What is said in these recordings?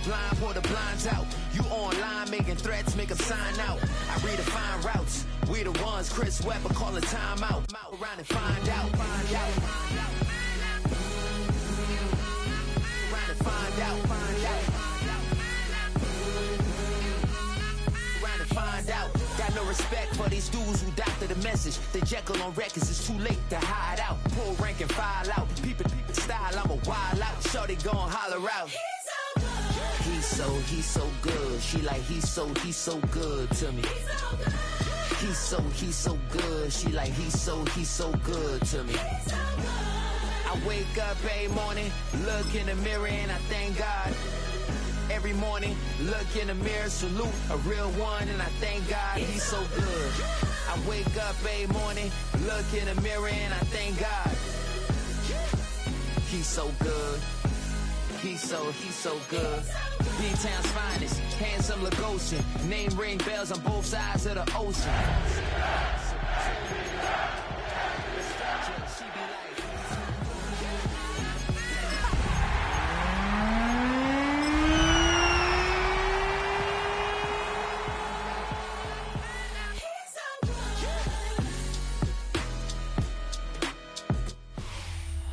blind, pull the blinds out. You online making threats, make them sign out. I redefine routes. We the ones Chris Webber calling time out. Around and find out. Find out. Around and find out. Find out. Around and find out. Got no respect for these dudes who doctor the message. The Jekyll on records, it's too late to hide out. Pull rank and file out. People style, I'm a wild out. Shorty gon' holler out. He's so good. She like he's so good to me. He's so good. She like he's so good to me. I wake up every morning, look in the mirror and I thank God. Every morning, look in the mirror, salute a real one, and I thank God he's so good. I wake up every morning, look in the mirror, and I thank God he's so good. He's so good. B-Town's finest, handsome Lagosian. Name ring bells on both sides of the ocean.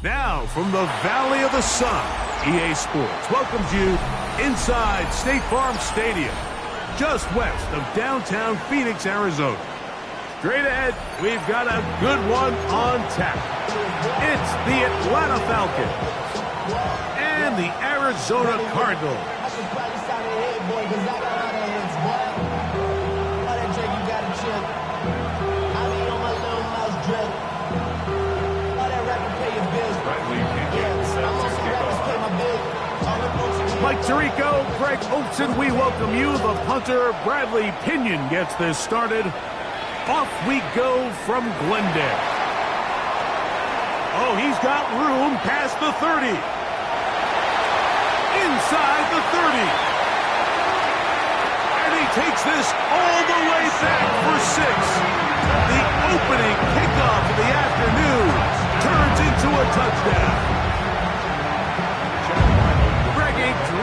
Now, from the Valley of the Sun, EA Sports welcomes you inside State Farm Stadium, just west of downtown Phoenix, Arizona. Straight ahead, we've got a good one on tap. It's the Atlanta Falcons and the Arizona Cardinals. Mike Tirico, Greg Olson, we welcome you. The punter, Bradley Pinion, gets this started. Off we go from Glendale. Oh, he's got room past the 30. Inside the 30. And he takes this all the way back for 6. The opening kickoff of the afternoon turns into a touchdown.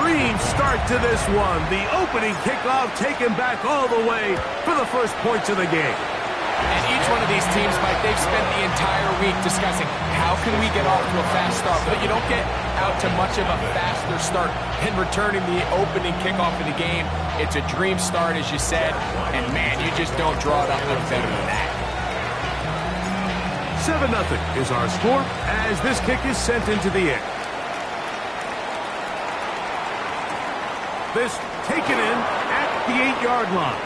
Dream start to this one. The opening kickoff taken back all the way for the first points of the game. And each one of these teams, Mike, they've spent the entire week discussing how can we get off to a fast start. But you don't get out to much of a faster start than returning the opening kickoff of the game. It's a dream start, as you said. And, man, you just don't draw it up any better than that. 7-0 is our score as this kick is sent into the air. This taken in at the 8-yard line.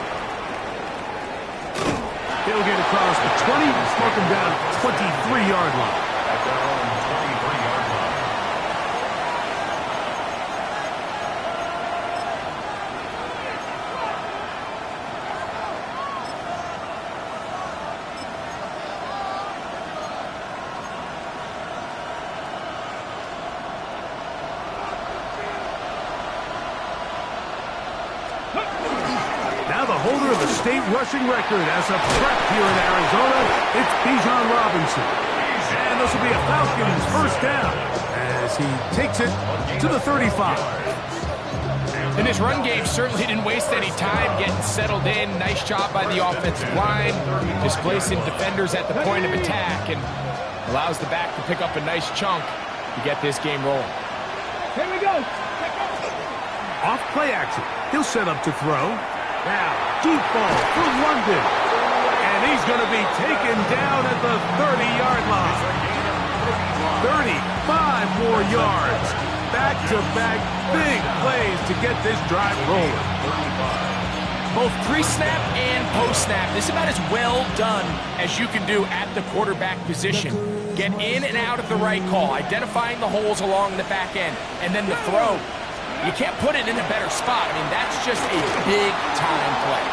He'll get across the 20, smoke him down at the 23-yard line. State rushing record as a prep here in Arizona. It's Bijan Robinson. And this will be a Falcons first down as he takes it to the 35. And his run game certainly didn't waste any time getting settled in. Nice job by the offensive line, displacing defenders at the point of attack, and allows the back to pick up a nice chunk to get this game rolling. Here we go. Off play action. He'll set up to throw. Now, deep ball for London. And he's going to be taken down at the 30-yard line. 35 more yards. Back-to-back big plays to get this drive rolling. Both pre-snap and post-snap. This is about as well done as you can do at the quarterback position. Get in and out of the right call, identifying the holes along the back end, and then the throw. You can't put it in a better spot. I mean, that's just a big-time play.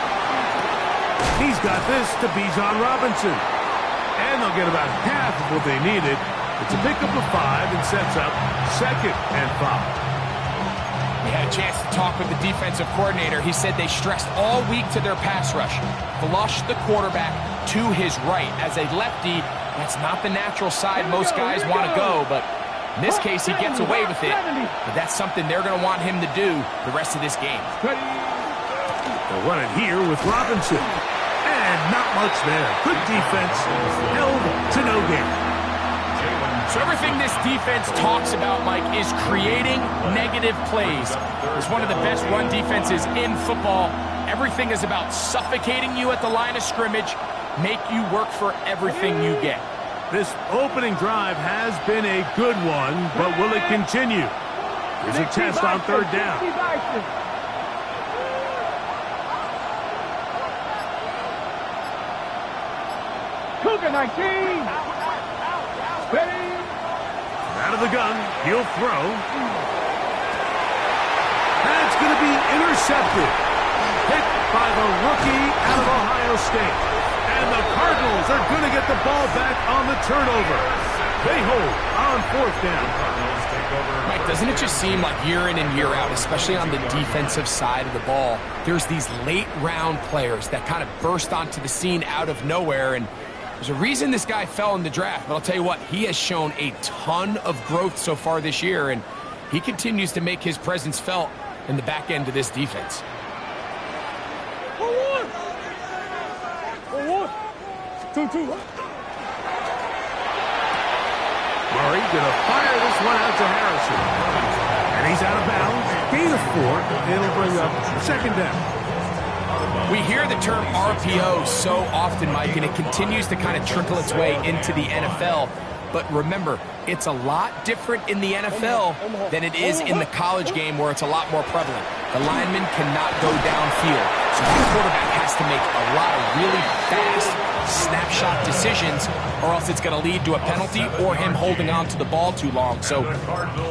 He's got this to Bijan Robinson. And they'll get about half of what they needed. It's a pickup of 5 and sets up 2nd and 5. We had a chance to talk with the defensive coordinator. He said they stressed all week to their pass rush. Flush the quarterback to his right. As a lefty, that's not the natural side most guys want to go, but In this case, he gets away with it, but that's something they're going to want him to do the rest of this game. They'll run it here with Robinson. And not much there. Good defense, held to no gain. So everything this defense talks about, Mike, is creating negative plays. It's one of the best run defenses in football. Everything is about suffocating you at the line of scrimmage, make you work for everything you get. This opening drive has been a good one, but will it continue? Here's a test on third down. Cougar 19. Out of the gun, he'll throw. That's going to be intercepted. Hit by the rookie out of Ohio State. And the Cardinals are going to get the ball back on the turnover. They hold on fourth down. Mike, doesn't it just seem like year in and year out, especially on the defensive side of the ball, there's these late-round players that kind of burst onto the scene out of nowhere, and there's a reason this guy fell in the draft, but I'll tell you what, he has shown a ton of growth so far this year, and he continues to make his presence felt in the back end of this defense. Murray gonna fire this one out to Harrison. And he's out of bounds. Gain of 4. It'll bring up second down. We hear the term RPO so often, Mike, and it continues to kind of trickle its way into the NFL. But remember, it's a lot different in the NFL than it is in the college game where it's a lot more prevalent. The lineman cannot go downfield. So the quarterback has to make a lot of really fast snapshot decisions, or else it's going to lead to a penalty or him holding on to the ball too long. So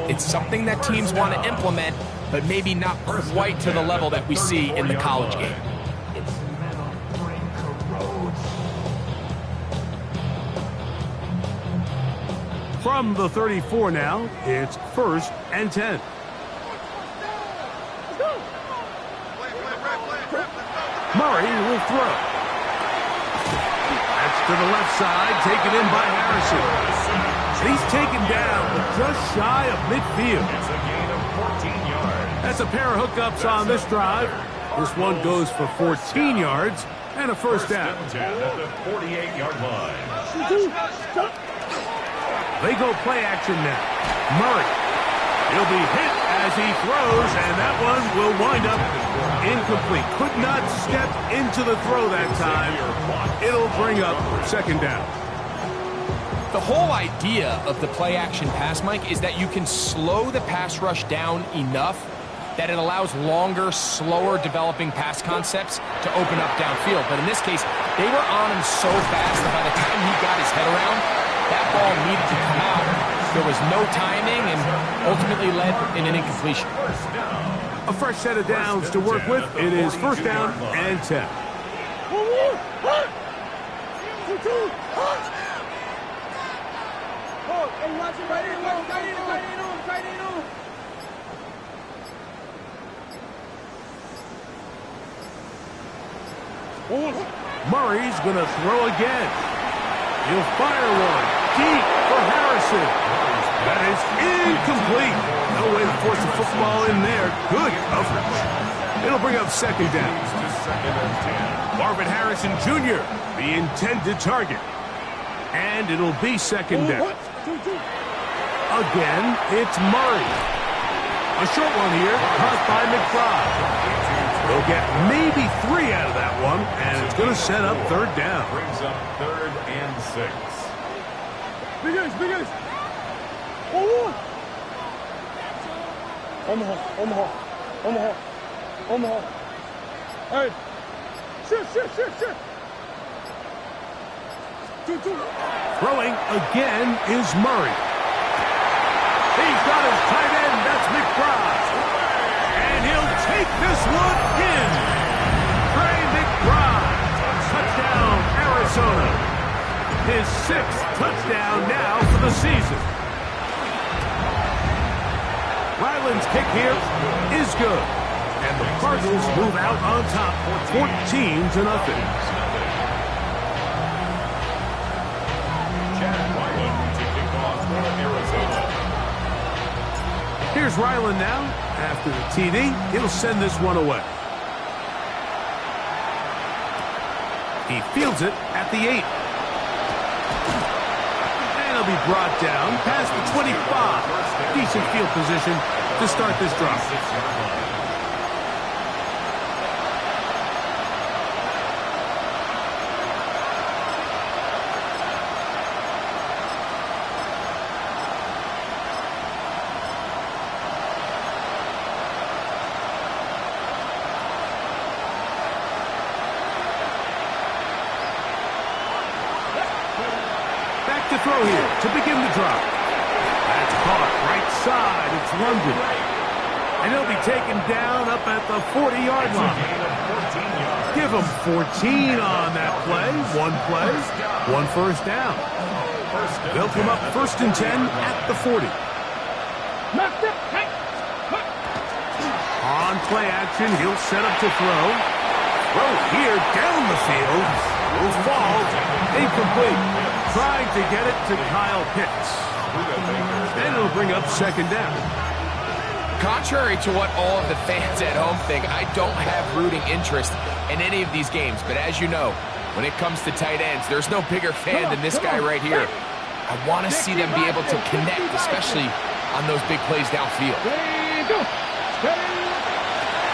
it's something that teams want to implement, but maybe not quite to the level that we see in the college game. From the 34 now, it's 1st and 10. Murray will throw. That's to the left side, taken in by Harrison. He's taken down, but just shy of midfield. That's a pair of hookups on this drive. This one goes for 14 yards and a first down. At the 48-yard line. They go play action now. Murray. He'll be hit as he throws, and that one will wind up incomplete. Could not step into the throw that time. It'll bring up second down. The whole idea of the play action pass, Mike, is that you can slow the pass rush down enough that it allows longer, slower developing pass concepts to open up downfield. But in this case, they were on him so fast that by the time he got his head around, that ball needed to come out. There was no timing and ultimately led in an incompletion. A fresh set of downs to work with. It is first down and 10. Murray's going to throw again. He'll fire one deep for Harrison. That is incomplete. No way to force the football in there. Good coverage. It'll bring up second down. Marvin Harrison Jr., the intended target. And it'll be second down. Again, it's Murray. A short one here, caught by McBride. They'll get maybe 3 out of that one, and it's going to set up third down. Brings up 3rd and 6. Big guys. Oh! Omaha. Hey. Shit. Throwing again is Murray. He's got his tight end, that's McBride. And he'll take this one in. Trey McBride. Touchdown, Arizona. His 6th touchdown now for the season. Ryland's kick here is good. And the Cardinals move out on top, 14-0. Chad Ryland to kick off for Arizona. Here's Ryland now. After the TD, he'll send this one away. He fields it at the 8. And he'll be brought down past the 25. Decent field position to start this drive. To throw here to begin the drive. That's caught right side. It's London. And he'll be taken down up at the 40-yard line. Give him 14 on that play. One play, one first down. They'll come up 1st and 10 at the 40. On play action, he'll set up to throw. Throw here down the field. Will fall. Incomplete. Trying to get it to Kyle Pitts. Then it'll bring up 2nd down. Contrary to what all of the fans at home think, I don't have rooting interest in any of these games. But as you know, when it comes to tight ends, there's no bigger fan than this guy right here. I want to see them be able to connect, especially on those big plays downfield.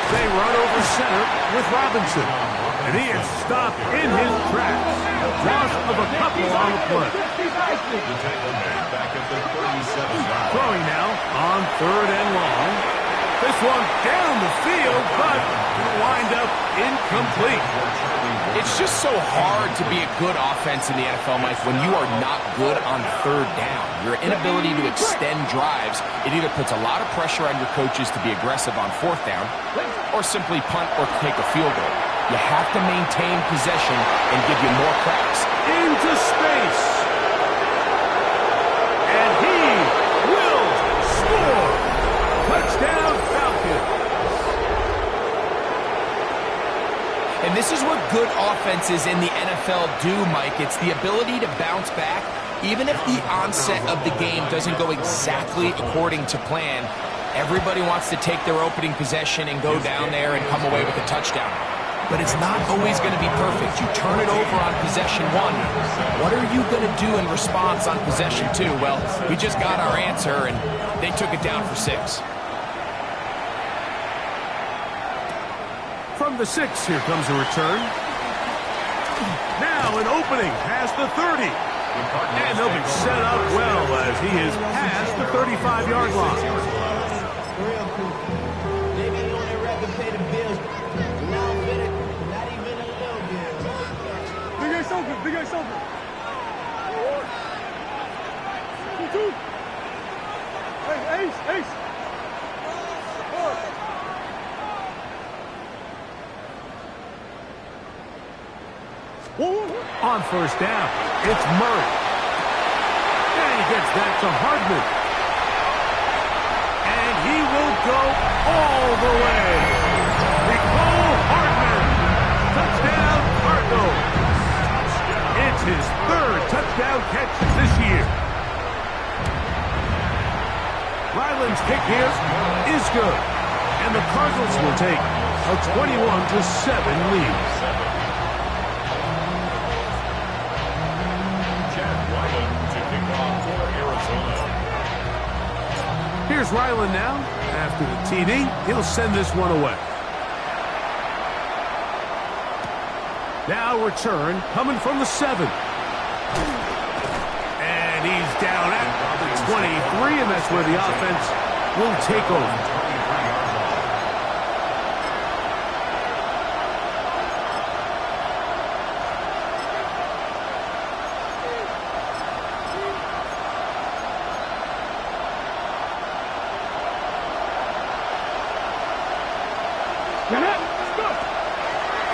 They run over center with Robinson. And he is stopped in his tracks. Loss of a couple on the play. Throwing now on 3rd and long. This one down the field, but will wind up incomplete. It's just so hard to be a good offense in the NFL, Mike, when you are not good on 3rd down. Your inability to extend drives, it either puts a lot of pressure on your coaches to be aggressive on 4th down, or simply punt or take a field goal. You have to maintain possession and give you more cracks. Into space. And he will score. Touchdown, Falcons. And this is what good offenses in the NFL do, Mike. It's the ability to bounce back. Even if the onset of the game doesn't go exactly according to plan, everybody wants to take their opening possession and go down there and come away with a touchdown. But it's not always going to be perfect. You turn it over on possession 1. What are you going to do in response on possession 2? Well, we just got our answer, and they took it down for 6. From the 6, here comes a return. Now an opening past the 30. And they'll be set up well as he is past the 35-yard line. Big Ace open. Hey, Ace. On 1st down, it's Murray. And he gets that to Hardman. And he will go all the way. Nicole Hardman. Touchdown, Cardinals. It's his 3rd touchdown catch this year. Ryland's kick here is good. And the Cardinals will take a 21-7 lead. Here's Ryland now. After the TD, he'll send this one away. Now return coming from the 7. And he's down at the 23, and that's where the offense will take over.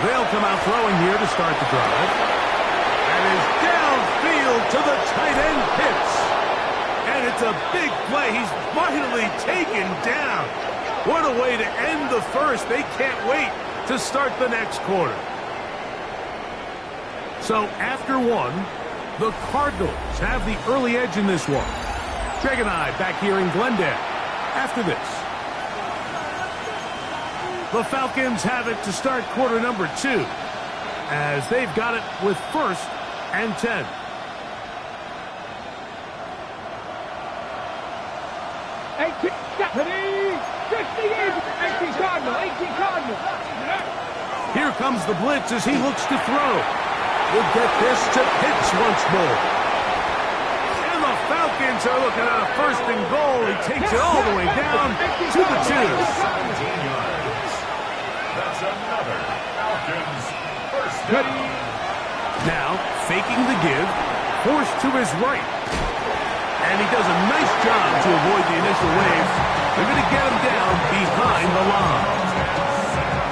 They'll come out throwing here to start the drive. And is downfield to the tight end Pitts. And it's a big play. He's finally taken down. What a way to end the first. They can't wait to start the next quarter. So after one, the Cardinals have the early edge in this one. Greg and I back here in Glendale. after this. The Falcons have it to start quarter number 2, as they've got it with 1st and 10. Here comes the blitz as he looks to throw. Will get this to Pitts once more. And the Falcons are looking at a 1st and goal. He takes it all the way down to the 2. 17 yards. That's another Falcons 1st down. Now, faking the give, forced to his right. And he does a nice job to avoid the initial wave. They're going to get him down behind the line.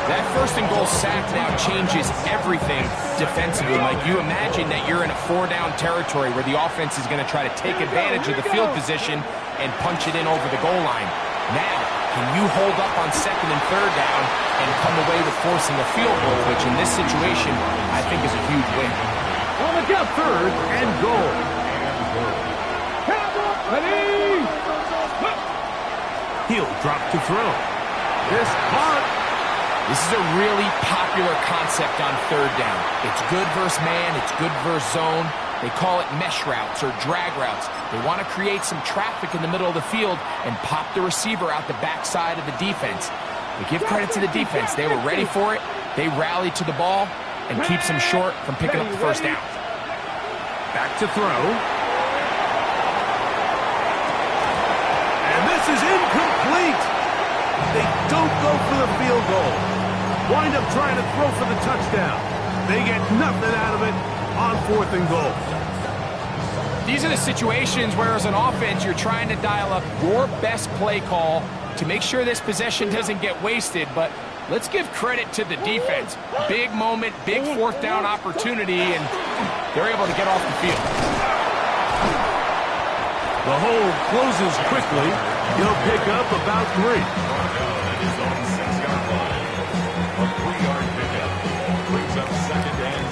That 1st and goal sack now changes everything defensively. Like, you imagine that you're in a 4-down territory where the offense is going to try to take advantage of the field position and punch it in over the goal line. Now, can you hold up on 2nd and 3rd down and come away with forcing a field goal, which in this situation I think is a huge win. On the 3rd and goal. He'll drop to throw. This caught. This is a really popular concept on 3rd down. It's good versus man, it's good versus zone. They call it mesh routes or drag routes. They want to create some traffic in the middle of the field and pop the receiver out the backside of the defense. But give credit to the defense. They were ready for it. They rallied to the ball and keeps them short from picking up the 1st down. Back to throw. And this is incomplete. They don't go for the field goal. Wind up trying to throw for the touchdown. They get nothing out of it on 4th and goal. These are the situations where, as an offense, you're trying to dial up your best play call to make sure this possession doesn't get wasted. But let's give credit to the defense. Big moment, big 4th down opportunity, and they're able to get off the field. The hole closes quickly. He'll pick up about 3. Is on 6-yard line. A 3-yard pickup brings up 2nd and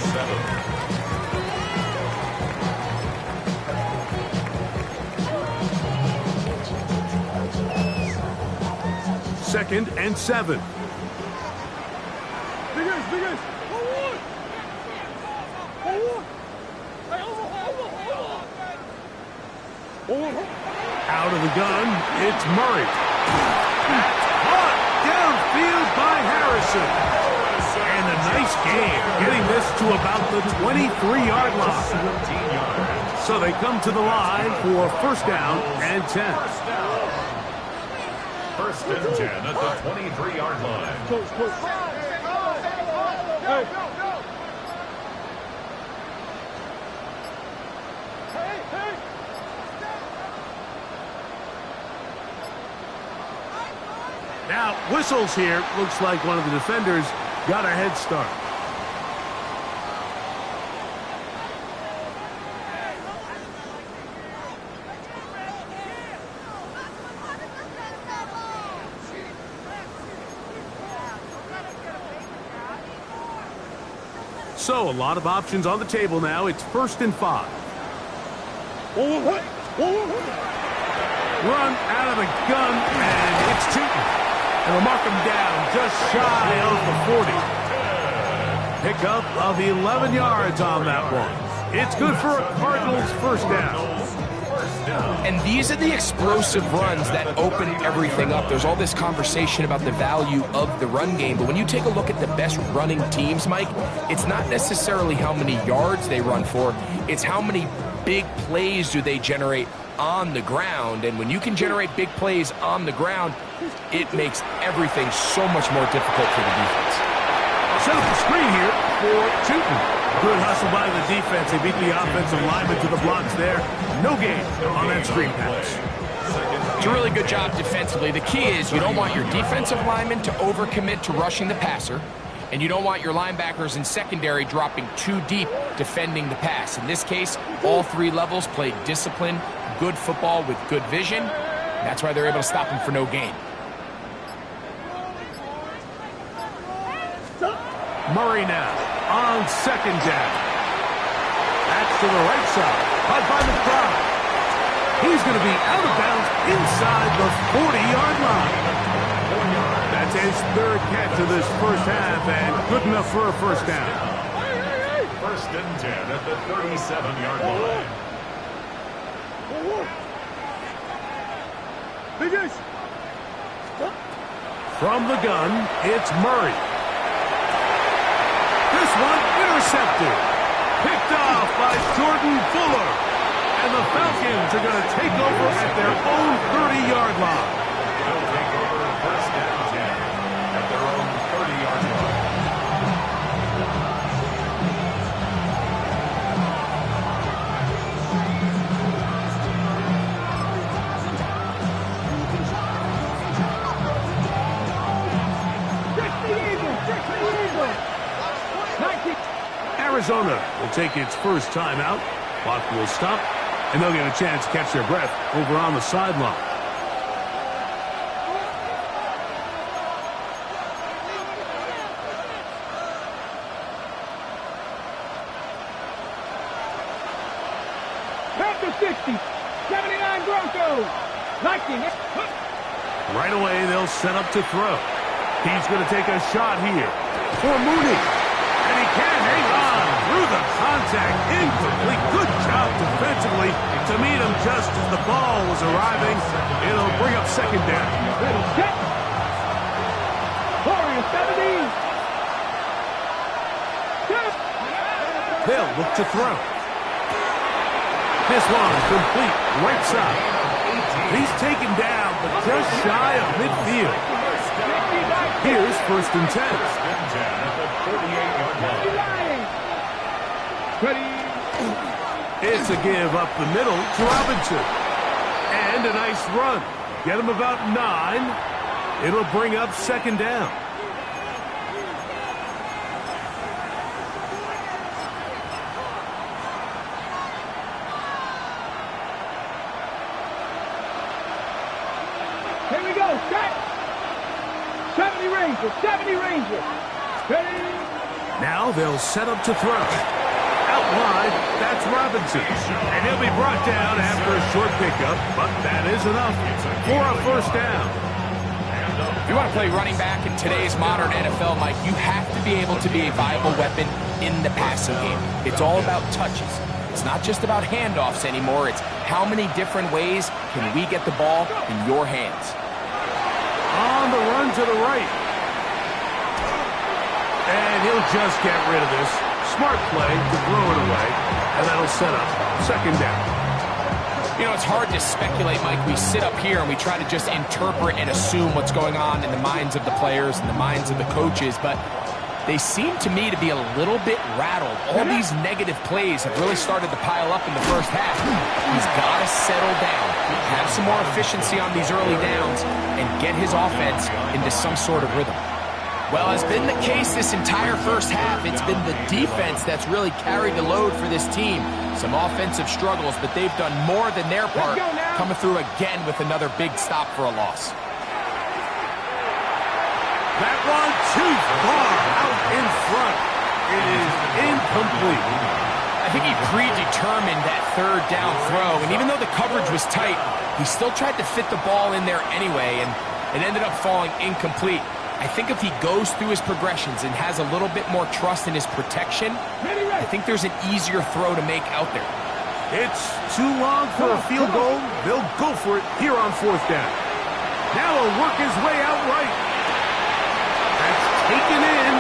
7. 2nd and 7. Out of the gun, it's Murray. Caught downfield by Harrison. And a nice game, getting this to about the 23-yard line. So they come to the line for 1st down and 10. 1st and 10 at the 23-yard line. Now, whistles here. Looks like one of the defenders got a head start. So, a lot of options on the table now. It's 1st and 5. Run out of the gun, and it's Tootin. And they'll mark him down just shy of the 40. Pickup of 11 yards on that one. It's good for a Cardinals 1st down. And these are the explosive runs that open everything up. There's all this conversation about the value of the run game, but when you take a look at the best running teams, Mike, it's not necessarily how many yards they run for, it's how many big plays do they generate on the ground. And when you can generate big plays on the ground, it makes everything so much more difficult for the defense. Set up the screen here for Tootin. Good hustle by the defense. They beat the offensive lineman to the blocks there. No gain on that screen pass. It's a really good job defensively. The key is you don't want your defensive linemen to overcommit to rushing the passer, and you don't want your linebackers in secondary dropping too deep defending the pass. In this case, all 3 levels played disciplined, good football with good vision. That's why they're able to stop him for no gain. Murray now on 2nd down. That's to the right side. Caught by the crowd. He's going to be out of bounds inside the 40-yard line. That's his third catch of this first half, and good enough for a first down. First and 10 at the 37-yard line. From the gun, it's Murray. This one intercepted. Picked off by Jordan Fuller. And the Falcons are going to take over at their own 30-yard line. They'll take over first and 10 at their own 30-yard line. Arizona will take its first timeout. Clock will stop, and they'll get a chance to catch their breath over on the sideline. Panther 60, 79 Broncos. 19. Right away, they'll set up to throw. He's going to take a shot here for Mooney. And he can hang on through the contact. Incomplete. Good job defensively to meet him just as the ball was arriving. It'll bring up second down. Ready, set. Warriors 70. Set. They'll look to throw. This one complete right side. He's taken down, but just shy of midfield. Here's first and 10. First and 10 at the 38-yard line. Ready. It's a give up the middle to Robinson. And a nice run. Get him about 9. It'll bring up second down. Here we go. Set. 70 Rangers. 70 Rangers. Ready. Now they'll set up to throw. Out wide, that's Robinson. And he'll be brought down after a short pickup, but that is enough for a first down. If you want to play running back in today's modern NFL, Mike, you have to be able to be a viable weapon in the passing game. It's all about touches. It's not just about handoffs anymore. It's how many different ways can we get the ball in your hands. On the run to the right. And he'll just get rid of this. Smart play to throw it away. And that'll set up second down. You know, it's hard to speculate, Mike. We sit up here and we try to just interpret and assume what's going on in the minds of the players and the minds of the coaches, but they seem to me to be a little bit rattled. All these negative plays have really started to pile up in the first half. He's got to settle down, have some more efficiency on these early downs, and get his offense into some sort of rhythm. Well, as been the case this entire first half, it's been the defense that's really carried the load for this team. Some offensive struggles, but they've done more than their part, coming through again with another big stop for a loss. That one too far out in front. It is incomplete. I think he predetermined that third down throw, and even though the coverage was tight, he still tried to fit the ball in there anyway, and it ended up falling incomplete. I think if he goes through his progressions and has a little bit more trust in his protection, I think there's an easier throw to make out there. It's too long for a field goal. They'll go for it here on fourth down. Now he'll work his way out right. That's taken in,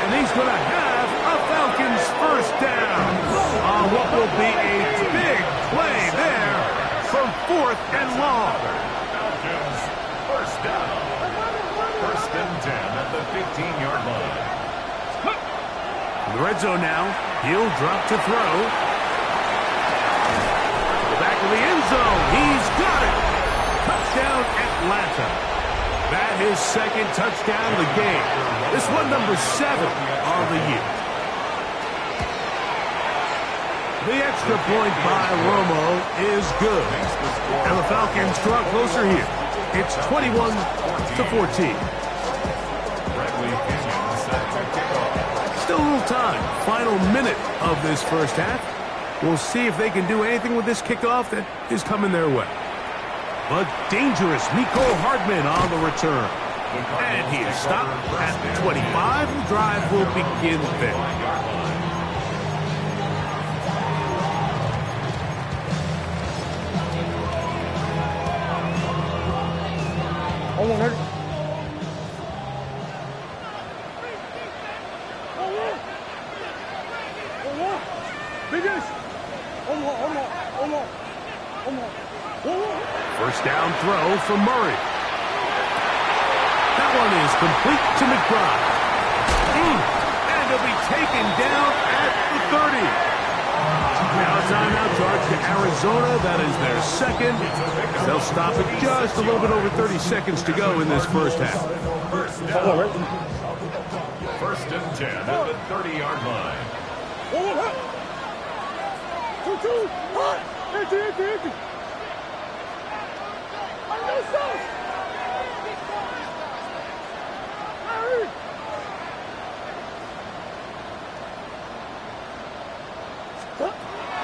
and he's going to have a Falcons first down on what will be a big play there from fourth and long. Falcons first down. First and 10 at the 15-yard line. In the red zone now, he'll drop to throw. To the back of the end zone, he's got it. Touchdown Atlanta. That his second touchdown of the game. This one number 7 on the year. The extra point by Romo is good. And the Falcons draw closer here. It's 21-14. Bradley Pinion set to kick off. Still a little time. Final minute of this first half. We'll see if they can do anything with this kickoff that is coming their way. But dangerous Mecole Hardman on the return. And he is stopped at the 25. The drive will begin there. First down throw for Murray. That one is complete to McBride. And he'll be taken down at the 30. Now a timeout charge to Arizona. That is their second. They'll stop it just a little bit over 30 seconds to go in this first half. First and 10 at the 30-yard line.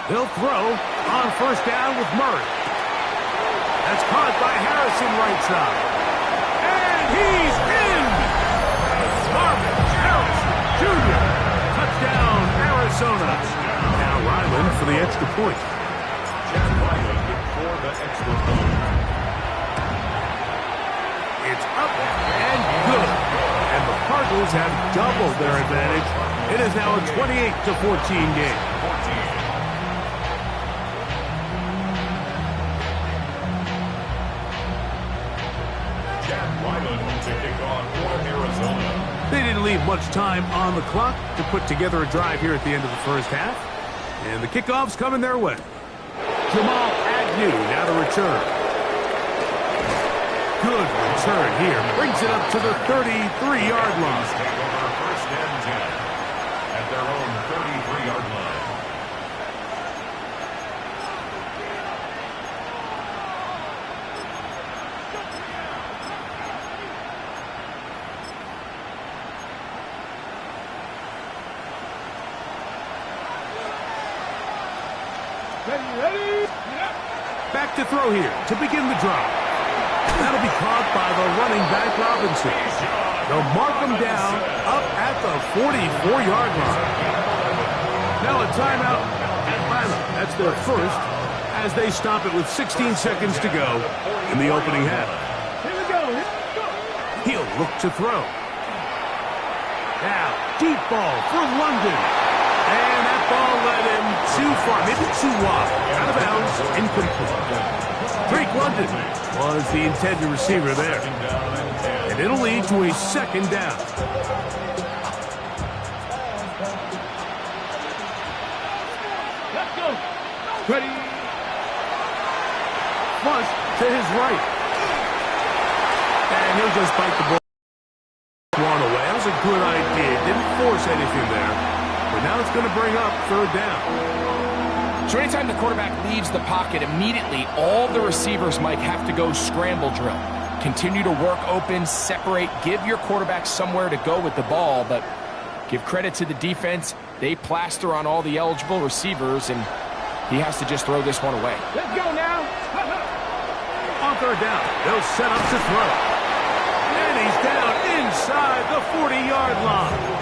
He'll throw on first down with Murray. That's caught by Harrison right side. And he's in! Marvin Harrison Jr. Touchdown, Arizona. Now Ryland for the extra point. Chad Ryland for the extra point. It's up and good. And the Cardinals have doubled their advantage. It is now a 28-14 game. They didn't leave much time on the clock to put together a drive here at the end of the first half. And the kickoff's coming their way. Jamal Agnew now to return. Good return here. Brings it up to the 33-yard line. First and 10 at their own 33-yard line. Back to throw here to begin the drive. That'll be caught by the running back Robinson. They'll mark him down up at the 44-yard line. Now a timeout. Atlanta, that's their first, as they stop it with 16 seconds to go in the opening half. He'll look to throw. Now, deep ball for London. And that ball led him too far, maybe too wide. Out of bounds, incomplete. Drake London was the intended receiver there. And it'll lead to a second down. Let's go. Ready. Flush to his right. And he'll just bite the ball one away. That was a good idea. Didn't force anything there. But now it's going to bring up third down. So anytime the quarterback leaves the pocket, immediately all the receivers might have to go scramble drill. Continue to work open, separate, give your quarterback somewhere to go with the ball, but give credit to the defense. They plaster on all the eligible receivers, and he has to just throw this one away. Let's go now. On third down, they'll set up to throw. And he's down inside the 40-yard line.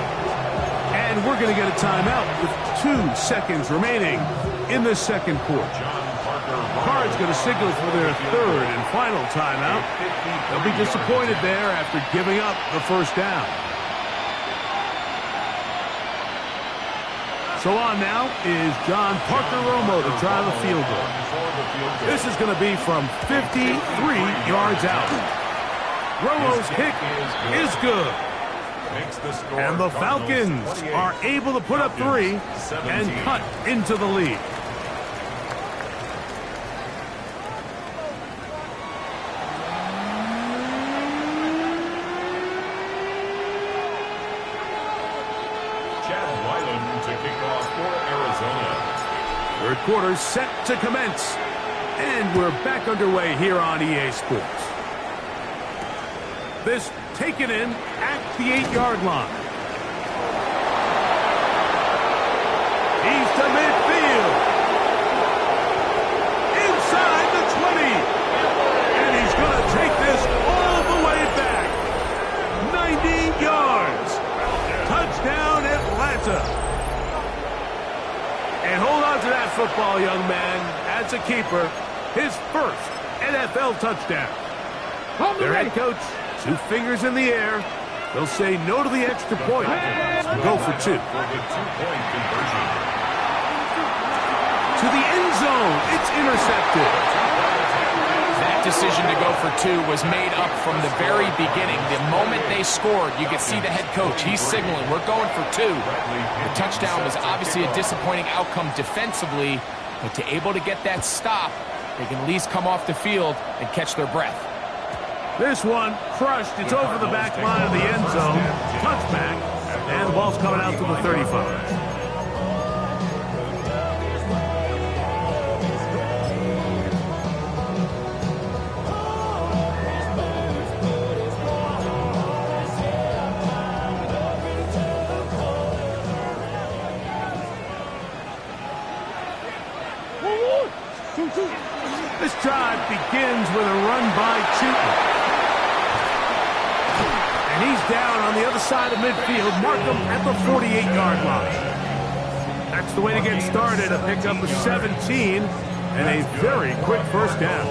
And we're going to get a timeout with 2 seconds remaining in the second quarter. Cards going to signal for their third and final timeout. They'll be disappointed there after giving up the first down. So on now is John Parker Romo to try the field goal. This is going to be from 53 yards out. Romo's kick is good. And the Falcons are able to put up 3 and cut into the lead. Chad Ryland to kick off for Arizona. Third quarter set to commence. And we're back underway here on EA Sports. This taken in at the 8-yard line. He's to midfield. football, young man. As a keeper, his first NFL touchdown. Their head coach, 2 fingers in the air. They'll say no to the extra point and go for 2. For the 2-point conversion. To the end zone. It's intercepted. That decision to go for 2 was made up from the very beginning. The moment they scored, you could see the head coach. He's signaling, we're going for 2. The touchdown was obviously a disappointing outcome defensively, but to able to get that stop, they can at least come off the field and catch their breath. This one crushed. It's over the back line of the end zone. Touchback. And the ball's coming out to the 35. This drive begins with a run by Chutin. And he's down on the other side of midfield. Markham at the 48-yard line. That's the way to get started. A pickup of 17 and a very quick first down.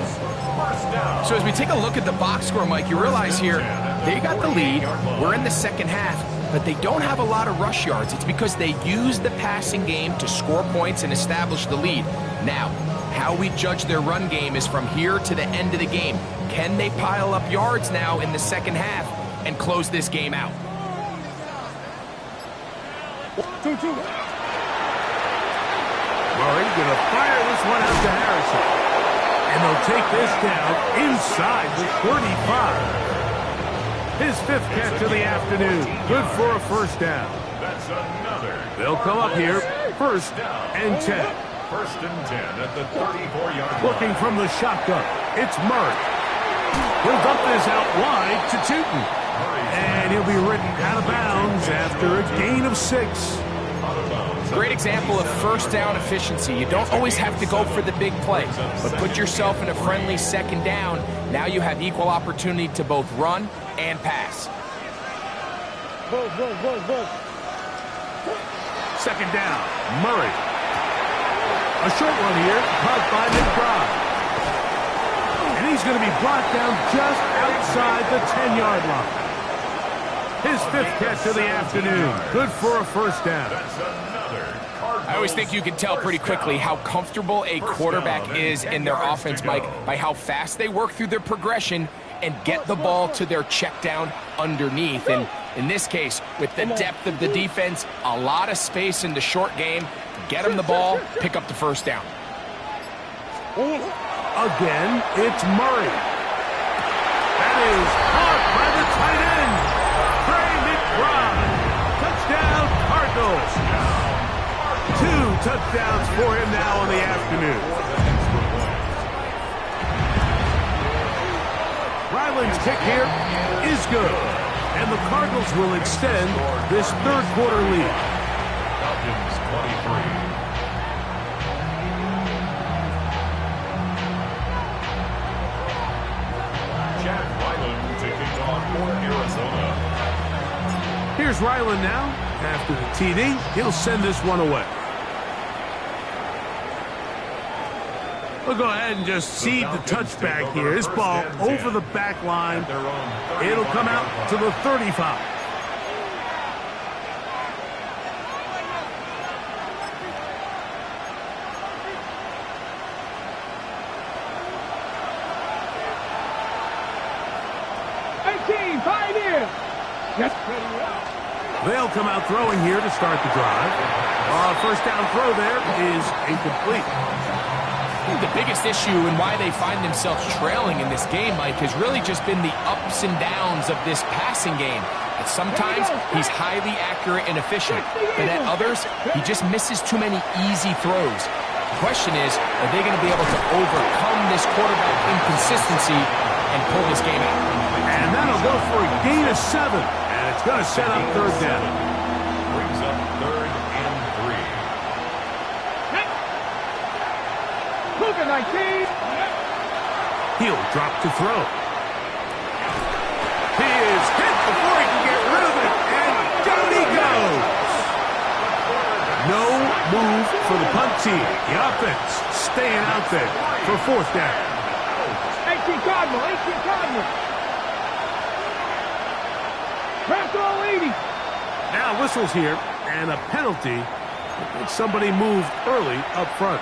So as we take a look at the box score, Mike, you realize here they got the lead. We're in the second half, but they don't have a lot of rush yards. It's because they use the passing game to score points and establish the lead. Now, how we judge their run game is from here to the end of the game. Can they pile up yards now in the second half and close this game out? Murray going to fire this one out to Harrison. And they'll take this down inside the 35. His 5th catch of the afternoon. Good for a first down. That's another. They'll come up here, 1st and 10. 1st and 10 at the 34-yard line. Looking from the shotgun, it's Murray. He'll dump this out wide to Chutin. And he'll be ridden out of bounds after a gain of 6. Great example of first down efficiency. You don't always have to go for the big play, but put yourself in a friendly second down. Now you have equal opportunity to both run and pass. Second down, Murray. A short one here, caught by McBride. And he's going to be brought down just outside the 10-yard line. His 5th catch of the afternoon. Good for a first down. I always think you can tell pretty quickly how comfortable a quarterback is in their offense, Mike, by how fast they work through their progression and get the ball to their check down underneath. And in this case, with the depth of the defense, a lot of space in the short game, get them the ball, pick up the first down. Again, it's Murray. That is caught by the tight end, Trey McBride. Touchdown, Cardinals. 2 touchdowns for him now in the afternoon. Ryland's kick here is good. And the Cardinals will extend this 3rd quarter lead. Falcons 23. Chad Ryland to kick off for Arizona. Here's Ryland now. After the TD, he'll send this one away. We'll go ahead and just cede the touchback here. This ball over the back line. It'll come out to the 35. They'll come out throwing here to start the drive. First down throw there is incomplete. The biggest issue and why they find themselves trailing in this game, Mike, has really just been the ups and downs of this passing game. At sometimes, he's highly accurate and efficient, but at others, he just misses too many easy throws. The question is, are they going to be able to overcome this quarterback inconsistency and pull this game out? And that'll go for a gain of 7, and it's going to set up 3rd down. Brings up 3rd and 3. Luka 19. He'll drop to throw. He is hit before he can get rid of it, and down he goes. No move for the punt team. The offense staying out there for fourth down. 18 Cardinal, 18 Cardinal. Pass all 80. Now whistles here, and a penalty. I think somebody moved early up front.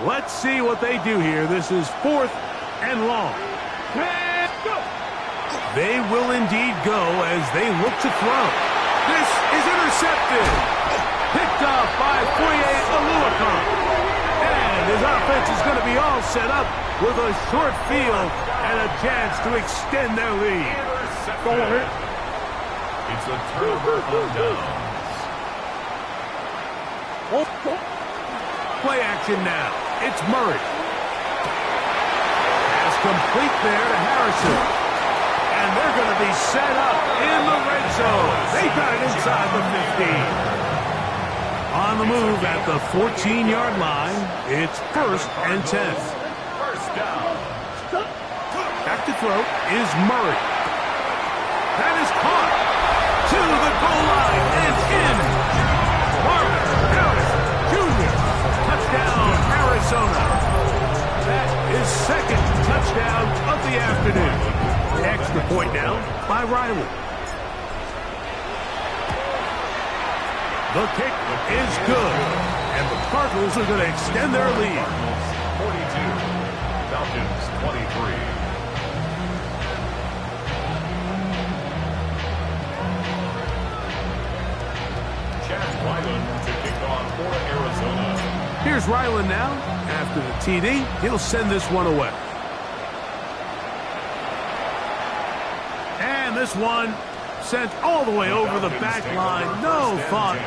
Let's see what they do here. This is 4th and long. Let's go. They will indeed go as they look to throw. This is intercepted. Picked off by Foye Oluokun. And his offense is going to be all set up with a short field and a chance to extend their lead. Go ahead. It's a turnover on downs. Play action now. It's Murray. Pass complete there to Harrison. And they're going to be set up in the red zone. They got it inside the 15. On the move at the 14-yard line, it's 1st and 10. First down. Back to throw is Murray. That is caught to the goal line and in. Marvin Harris Jr. Touchdown, Arizona. That is 2nd touchdown of the afternoon. Extra point now by Riley. The kick is good, and the Cardinals are going to extend their lead. 42, Falcons 23. Chad Ryland to kick off for Arizona. Here's Ryland now. After the TD, he'll send this one away. And this one sent all the way over the back line. No thought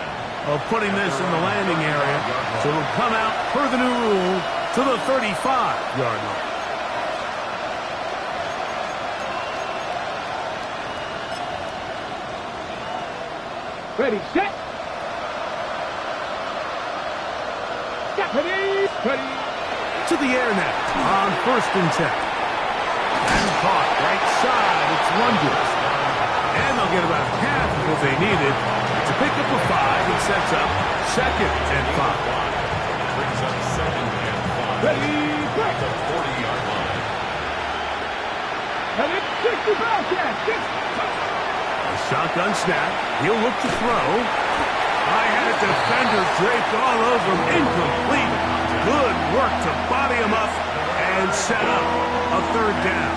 of putting this in the landing area. So it'll come out per the new rule to the 35-yard line. Ready, set. Ready, ready. To the air now on 1st and 10. And caught right side. It's Wonders. And they'll get about half of what they needed to pick up a 5 and sets up 2nd and 5. Brings up 2nd and 5. Ready, At the 40-yard line. and it's 65 catch. A shotgun snap. He'll look to throw. I had a defender draped all over him. Incomplete. Good work to body him up and set up a 3rd down.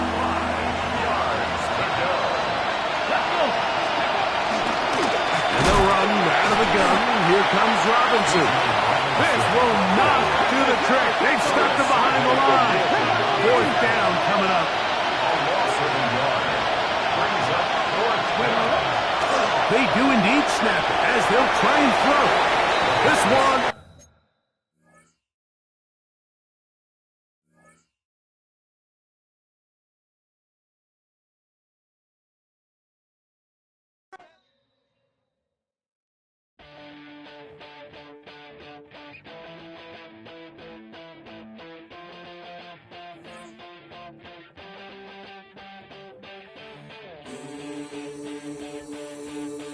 And they'll run out of the gun. Here comes Robinson. This will not do the trick. They've stuck him behind the line. 4th down coming up. A loss of a yard. Brings up 4th down. They do indeed snap it as they'll try and throw. This one